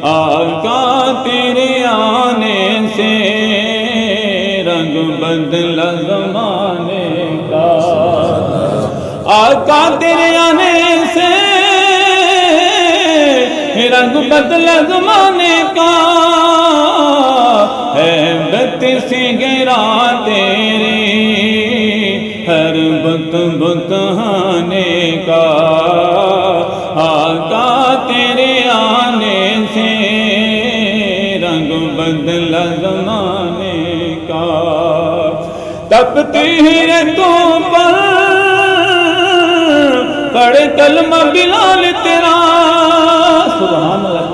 آقا تیرے آنے سے رنگ بدلا زمانے کا، آقا تیرے آنے سے رنگ بدلا زمانے کا، ہیبت سے گرا تیری ہر بت بتانے کا، آقا تیرے آنے سے رنگ بدلا زمانے کا، تپتی ہے تو پر پڑھے کلمہ بلال تیرا، سبحان اللہ،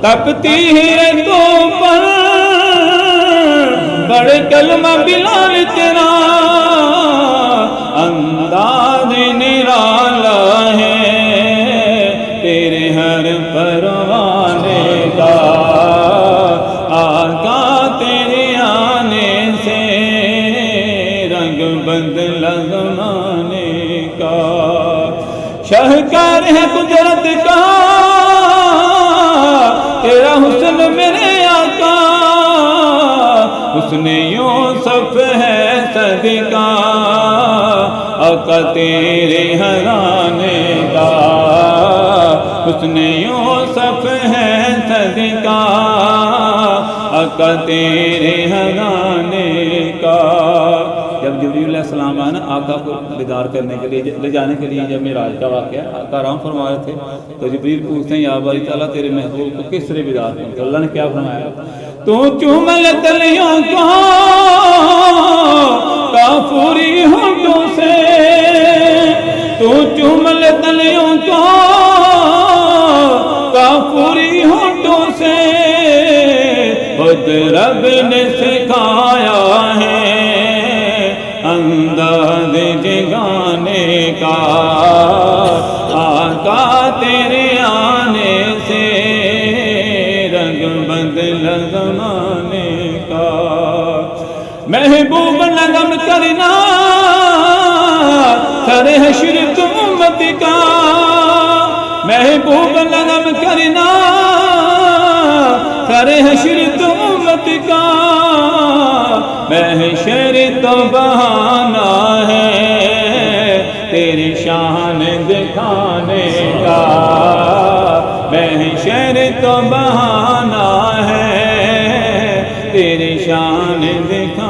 تپتی ہے تو پر پڑھے کلمہ بلال تیرا، انداز نرالا ہے تیرے ہر پروانے کا، آقا تیرے آنے سے رنگ بدلا زمانے کا، شاہکار ہے قدرت کا تیرا حسن میرے آقا، حسن یوسف ہے صدقہ آقا تیرے گھرانے کا، حسن یوسف ہے صدقہ آقا تیرے گھرانے کا۔ جب جبریل علیہ السلام آئے نا آقا کو بیدار کرنے کے لیے لے جانے کے لیے، جب معراج کا واقعہ آقا آرام فرما رہے تھے تو جبریل پوچھتے ہیں یا باری تعالیٰ تیرے محبوب کو کس طرح بیدار کریں؟ تو اللہ نے کیا فرمایا؟ تو چومل تلیوں کو کافوری ہونٹوں سے، تو چومل تلیوں کو کافوری ہونٹوں سے، خود رب نے سکھایا ہے انداز جگانے کا، آقا تیرے آنے سے رنگ بدلا زمانے کا، محبوب نغم کرنا سر حشر تم امت کا، محبوب نغم کرنا سر حشر تم امت کا، محشر تو بہانا ہے تیری شان دکھانے کا، محشر تو بہانا ہے تیری شان دکھانے